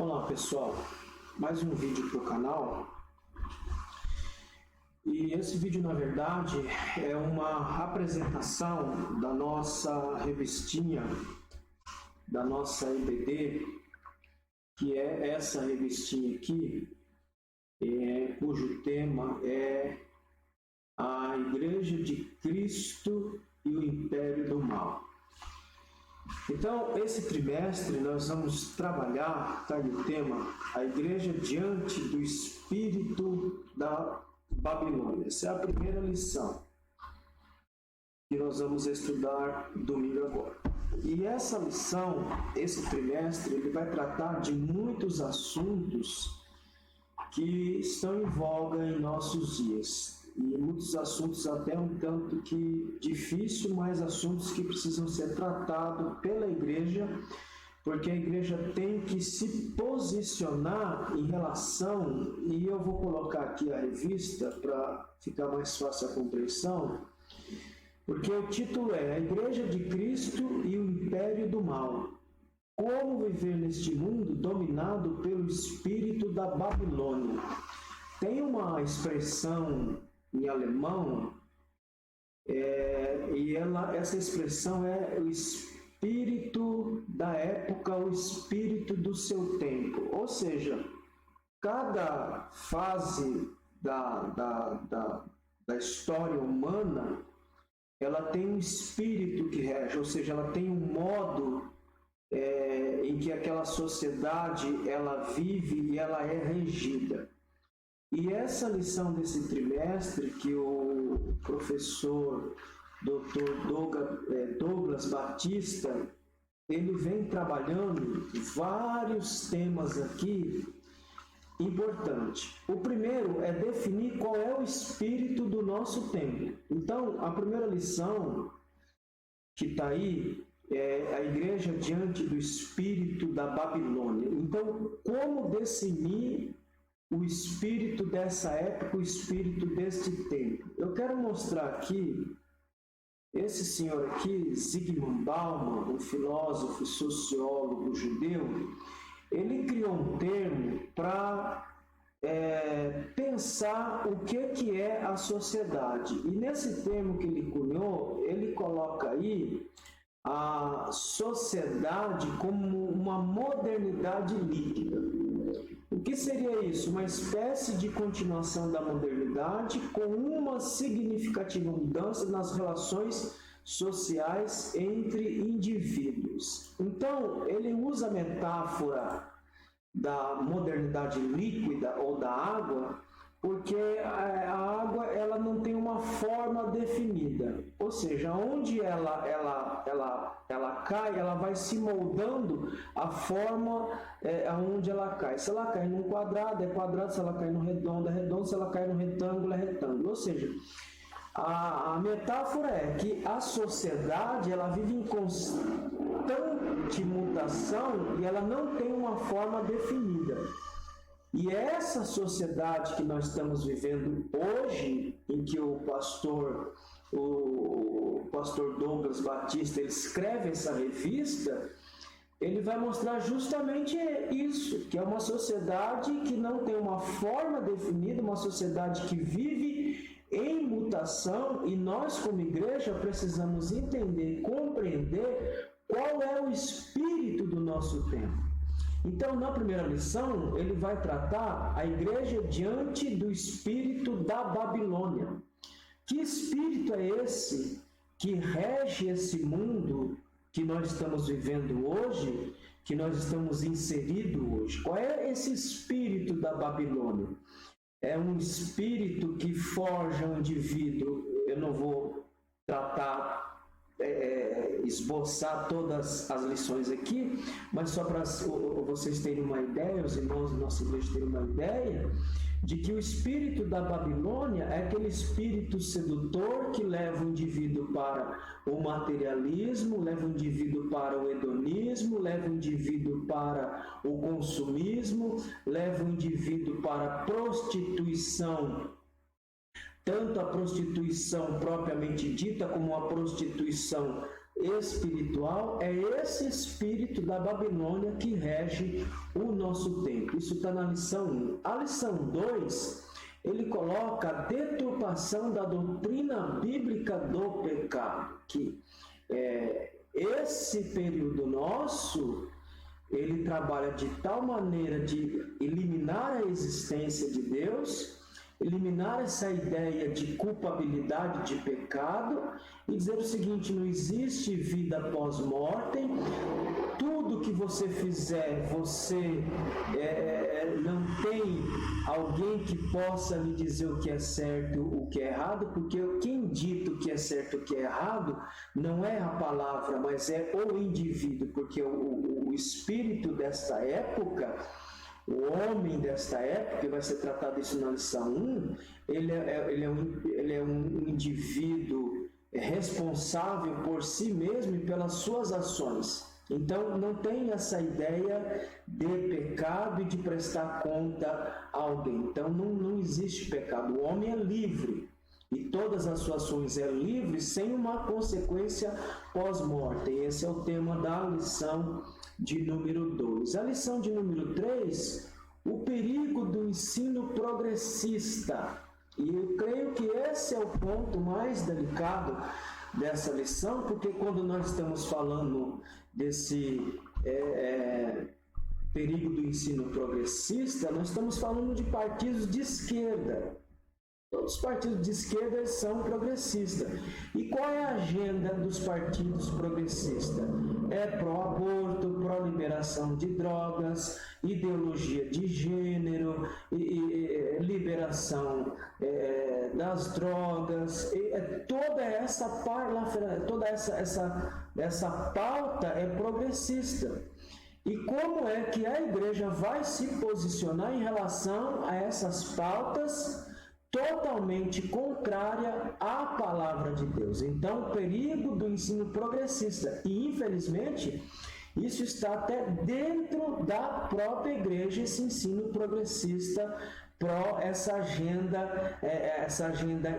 Olá pessoal, mais um vídeo para o canal. E esse vídeo na verdade é uma apresentação da nossa revistinha, da nossa EBD, que é essa revistinha aqui, cujo tema é a Igreja de Cristo e o Império do Mal. Então, esse trimestre nós vamos trabalhar, tá aí o tema, a Igreja diante do Espírito da Babilônia. Essa é a primeira lição que nós vamos estudar domingo agora. E essa lição, esse trimestre, ele vai tratar de muitos assuntos que estão em voga em nossos dias. E muitos assuntos até um tanto que difícil, mas assuntos que precisam ser tratados pela igreja, porque a igreja tem que se posicionar em relação, e eu vou colocar aqui a revista para ficar mais fácil a compreensão, porque o título é A Igreja de Cristo e o Império do Mal. Como viver neste mundo dominado pelo espírito da Babilônia. Tem uma expressão em alemão, essa expressão é o espírito da época, o espírito do seu tempo. Ou seja, cada fase da história humana, ela tem um espírito que rege, ou seja, ela tem um modo em que aquela sociedade ela vive e ela é regida. E essa lição desse trimestre, que o professor Dr. Douglas Batista, ele vem trabalhando vários temas aqui importantes. O primeiro é definir qual é o espírito do nosso tempo. Então, a primeira lição que está aí é a igreja diante do espírito da Babilônia. Então, como definir o espírito dessa época, o espírito deste tempo? Eu quero mostrar aqui, esse senhor aqui, Zygmunt Bauman, um filósofo, sociólogo judeu, ele criou um termo para pensar o que é a sociedade. E nesse termo que ele cunhou, ele coloca aí a sociedade como uma modernidade líquida. O que seria isso? Uma espécie de continuação da modernidade com uma significativa mudança nas relações sociais entre indivíduos. Então, ele usa a metáfora da modernidade líquida ou da água, porque a água ela não tem uma forma definida, ou seja, onde ela cai, ela vai se moldando a forma aonde ela cai. Se ela cai num quadrado, é quadrado; se ela cai no redondo, é redondo; se ela cai no retângulo, é retângulo. Ou seja, a metáfora é que a sociedade ela vive em constante mutação e ela não tem uma forma definida. E essa sociedade que nós estamos vivendo hoje, em que o pastor Douglas Batista ele escreve essa revista, ele vai mostrar justamente isso, que é uma sociedade que não tem uma forma definida, uma sociedade que vive em mutação, e nós como igreja precisamos entender, compreender qual é o espírito do nosso tempo. Então, na primeira lição, ele vai tratar a igreja diante do espírito da Babilônia. Que espírito é esse que rege esse mundo que nós estamos vivendo hoje, que nós estamos inseridos hoje? Qual é esse espírito da Babilônia? É um espírito que forja um indivíduo. Eu não vou tratar esboçar todas as lições aqui, mas só para vocês terem uma ideia, os irmãos da nossa igreja terem uma ideia, de que o espírito da Babilônia é aquele espírito sedutor que leva o indivíduo para o materialismo, leva o indivíduo para o hedonismo, leva o indivíduo para o consumismo, leva o indivíduo para a prostituição, tanto a prostituição propriamente dita como a prostituição espiritual, é esse espírito da Babilônia que rege o nosso tempo. Isso está na lição 1. A lição 2, ele coloca a deturpação da doutrina bíblica do pecado, que esse período nosso, ele trabalha de tal maneira de eliminar a existência de Deus, eliminar essa ideia de culpabilidade de pecado e dizer o seguinte: não existe vida pós-mortem, tudo que você fizer, você não tem alguém que possa lhe dizer o que é certo, o que é errado, porque quem dita o que é certo e o que é errado não é a palavra, mas é o indivíduo, porque o espírito desta época, o homem desta época, que vai ser tratado isso na lição 1, ele é um indivíduo responsável por si mesmo e pelas suas ações. Então, não tem essa ideia de pecado e de prestar conta a alguém. Então, não existe pecado. O homem é livre e todas as suas ações é livre sem uma consequência pós-morte. Esse é o tema da lição de número 2. A lição de número 3, o perigo do ensino progressista. E eu creio que esse é o ponto mais delicado dessa lição, porque quando nós estamos falando desse perigo do ensino progressista, nós estamos falando de partidos de esquerda. Todos os partidos de esquerda são progressistas. E qual é a agenda dos partidos progressistas? É pró-aborto, pró-liberação de drogas, ideologia de gênero, liberação das drogas. Toda essa pauta é progressista. E como é que a igreja vai se posicionar em relação a essas pautas totalmente contrária à palavra de Deus? Então, o perigo do ensino progressista, e infelizmente isso está até dentro da própria igreja, esse ensino progressista, essa agenda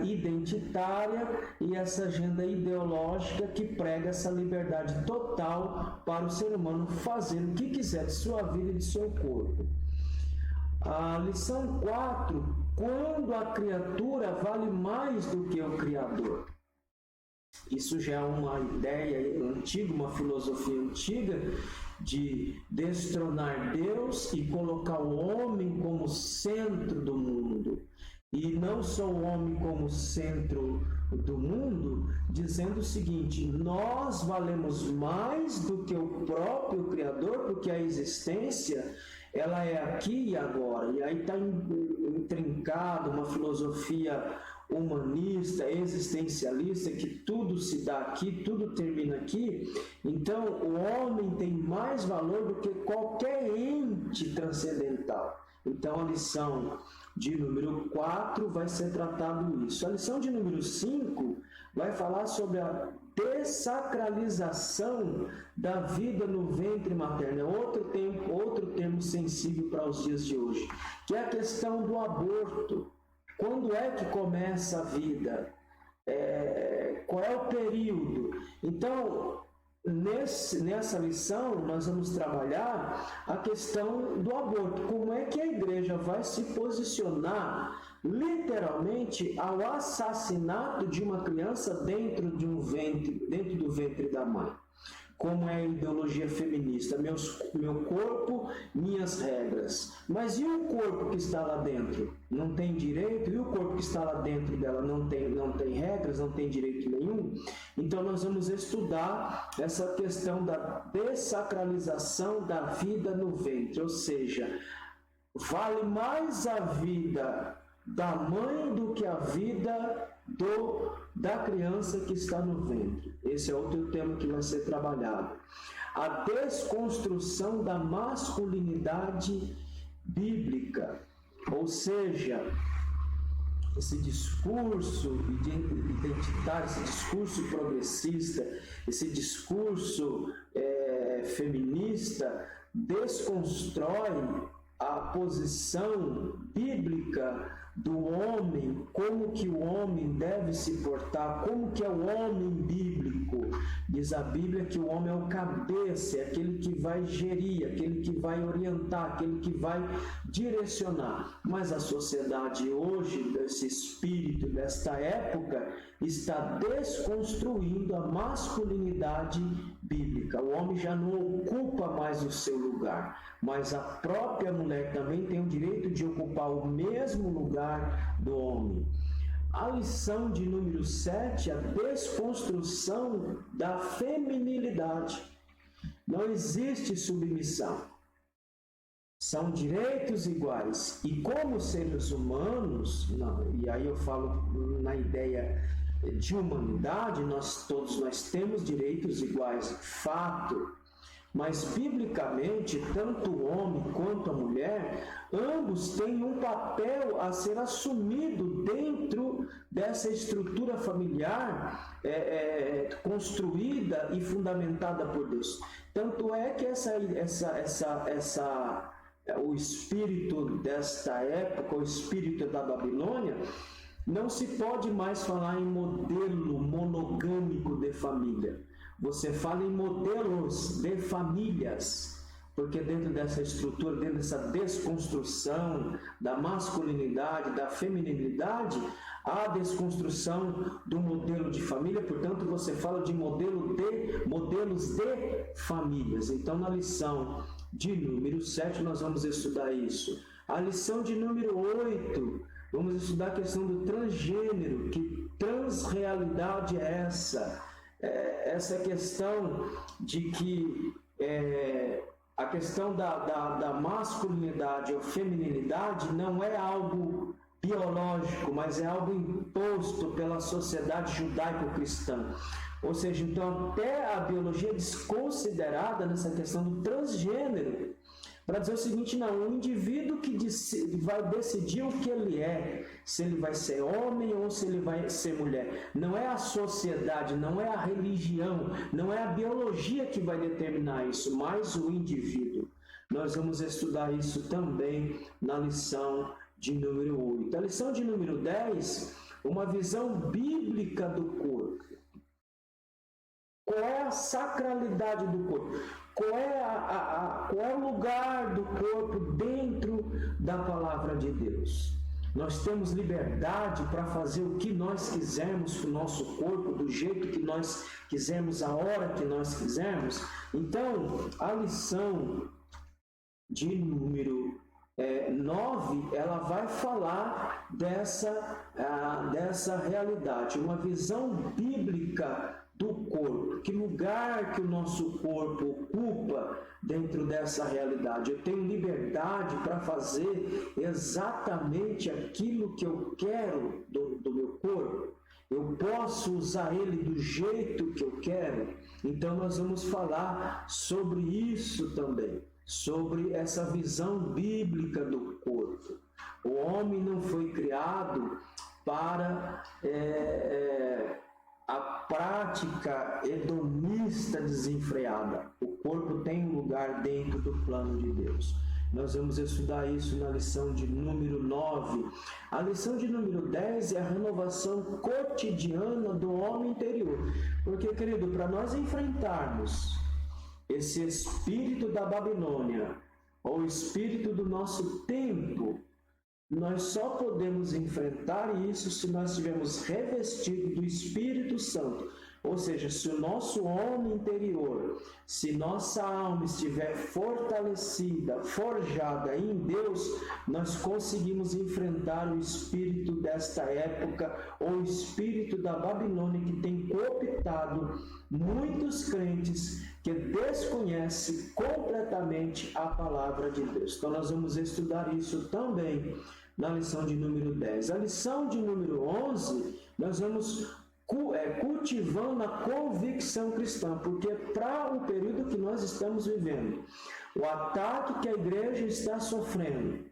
identitária e essa agenda ideológica que prega essa liberdade total para o ser humano fazer o que quiser de sua vida e de seu corpo. A lição 4, quando a criatura vale mais do que o Criador. Isso já é uma ideia antiga, uma filosofia antiga de destronar Deus e colocar o homem como centro do mundo. E não só o homem como centro do mundo, dizendo o seguinte: nós valemos mais do que o próprio Criador, porque a existência ela é aqui e agora. E aí está intrincado uma filosofia humanista, existencialista, que tudo se dá aqui, tudo termina aqui. Então, o homem tem mais valor do que qualquer ente transcendental. Então, a lição de número 4 vai ser tratado isso. A lição de número 5 vai falar sobre a dessacralização da vida no ventre materno. É outro termo sensível para os dias de hoje, que é a questão do aborto. Quando é que começa a vida? Qual é o período? Então, nessa lição, nós vamos trabalhar a questão do aborto. Como é que a igreja vai se posicionar, literalmente, ao assassinato de uma criança dentro do ventre da mãe? Como é a ideologia feminista? Meu corpo, minhas regras. Mas e o corpo que está lá dentro? Não tem direito? E o corpo que está lá dentro dela não tem regras, não tem direito nenhum? Então nós vamos estudar essa questão da dessacralização da vida no ventre. Ou seja, vale mais a vida da mãe do que a vida da criança que está no ventre. Esse é outro tema que vai ser trabalhado. A desconstrução da masculinidade bíblica, ou seja, esse discurso identitário, esse discurso progressista, esse discurso feminista desconstrói a posição bíblica do homem, como que o homem deve se portar, como que é o homem bíblico. Diz a Bíblia que o homem é o cabeça, é aquele que vai gerir, aquele que vai orientar, aquele que vai direcionar. Mas a sociedade hoje, desse espírito, desta época, está desconstruindo a masculinidade bíblica. O homem já não ocupa mais o seu lugar, mas a própria mulher também tem o direito de ocupar o mesmo lugar do homem. A lição de número 7, a desconstrução da feminilidade. Não existe submissão. São direitos iguais. E como seres humanos, e aí eu falo na ideia de humanidade, todos nós temos direitos iguais, fato. Mas, biblicamente, tanto o homem quanto a mulher, ambos têm um papel a ser assumido dentro dessa estrutura familiar construída e fundamentada por Deus. Tanto é que o espírito desta época, o espírito da Babilônia, não se pode mais falar em modelo monogâmico de família. Você fala em modelos de famílias, porque dentro dessa estrutura, dentro dessa desconstrução da masculinidade, da feminilidade, há a desconstrução do modelo de família, portanto você fala de modelos de famílias. Então na lição de número 7 nós vamos estudar isso. A lição de número 8, vamos estudar a questão do transgênero. Que transrealidade é essa? Essa questão de que a questão da masculinidade ou feminilidade não é algo biológico, mas é algo imposto pela sociedade judaico-cristã. Ou seja, então até a biologia é desconsiderada nessa questão do transgênero, para dizer o seguinte: não, o indivíduo que vai decidir o que ele é, se ele vai ser homem ou se ele vai ser mulher. Não é a sociedade, não é a religião, não é a biologia que vai determinar isso, mas o indivíduo. Nós vamos estudar isso também na lição de número 8. A lição de número 10, uma visão bíblica do corpo. Qual é a sacralidade do corpo? Qual é o lugar do corpo dentro da palavra de Deus? Nós temos liberdade para fazer o que nós quisermos com o nosso corpo, do jeito que nós quisermos, a hora que nós quisermos. Então, a lição de número 9, ela vai falar dessa realidade, uma visão bíblica do corpo. Que lugar que o nosso corpo ocupa dentro dessa realidade? Eu tenho liberdade para fazer exatamente aquilo que eu quero do meu corpo? Eu posso usar ele do jeito que eu quero? Então nós vamos falar sobre isso também, sobre essa visão bíblica do corpo. O homem não foi criado para a prática hedonista desenfreada. O corpo tem um lugar dentro do plano de Deus. Nós vamos estudar isso na lição de número 9. A lição de número 10 é a renovação cotidiana do homem interior. Porque, querido, para nós enfrentarmos esse espírito da Babilônia, ou espírito do nosso tempo, nós só podemos enfrentar isso se nós estivermos revestidos do Espírito Santo. Ou seja, se o nosso homem interior, se nossa alma estiver fortalecida, forjada em Deus, nós conseguimos enfrentar o espírito desta época, ou o espírito da Babilônia, que tem cooptado muitos crentes que desconhecem completamente a palavra de Deus. Então nós vamos estudar isso também na lição de número 10. A lição de número 11, nós vamos cultivando a convicção cristã, porque para o período que nós estamos vivendo, o ataque que a igreja está sofrendo,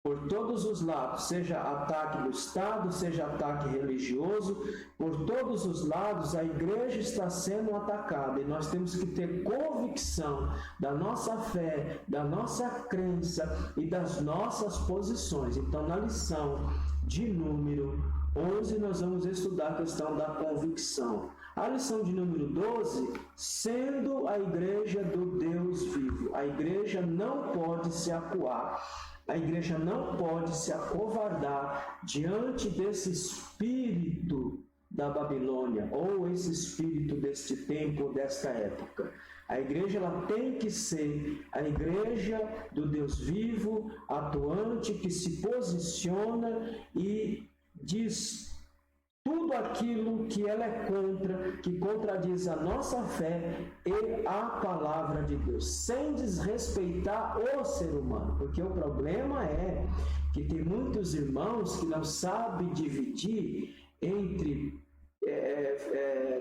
por todos os lados, seja ataque do Estado, seja ataque religioso, por todos os lados a igreja está sendo atacada e nós temos que ter convicção da nossa fé, da nossa crença e das nossas posições. Então, na lição de número 11, nós vamos estudar a questão da convicção. A lição de número 12, sendo a igreja do Deus vivo. A igreja não pode se acuar, a igreja não pode se acovardar diante desse espírito da Babilônia, ou esse espírito deste tempo, desta época. A igreja ela tem que ser a igreja do Deus vivo, atuante, que se posiciona e diz tudo aquilo que ela é contra, que contradiz a nossa fé e a palavra de Deus, sem desrespeitar o ser humano, porque o problema é que tem muitos irmãos que não sabem dividir entre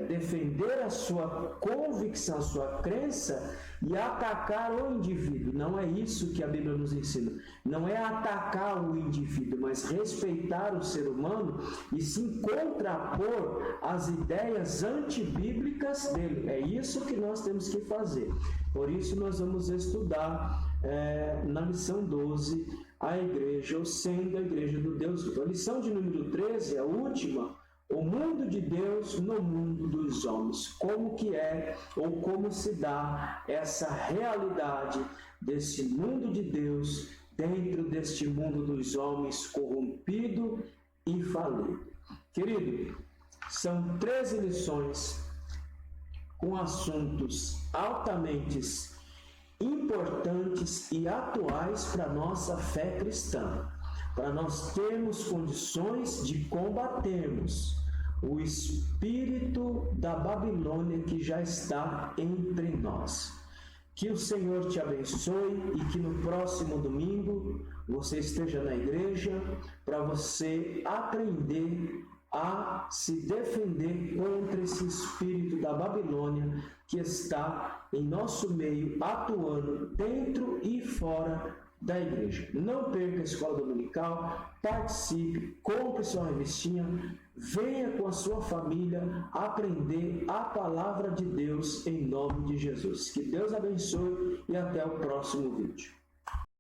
defender a sua convicção, a sua crença e atacar o indivíduo. Não é isso que a Bíblia nos ensina. Não é atacar o indivíduo, mas respeitar o ser humano e se contrapor às ideias antibíblicas dele. É isso que nós temos que fazer. Por isso nós vamos estudar na lição 12 a igreja, ou sendo a igreja do Deus vivo. A lição de número 13, a última, o mundo de Deus no mundo dos homens. Como que é ou como se dá essa realidade desse mundo de Deus dentro deste mundo dos homens corrompido e falido. Querido, são 13 lições com assuntos altamente importantes e atuais para a nossa fé cristã, para nós termos condições de combatermos o espírito da Babilônia que já está entre nós. Que o Senhor te abençoe e que no próximo domingo você esteja na igreja para você aprender a se defender contra esse espírito da Babilônia que está em nosso meio, atuando dentro e fora da igreja. Não perca a escola dominical, participe, compre sua revistinha, venha com a sua família aprender a palavra de Deus em nome de Jesus. Que Deus abençoe e até o próximo vídeo.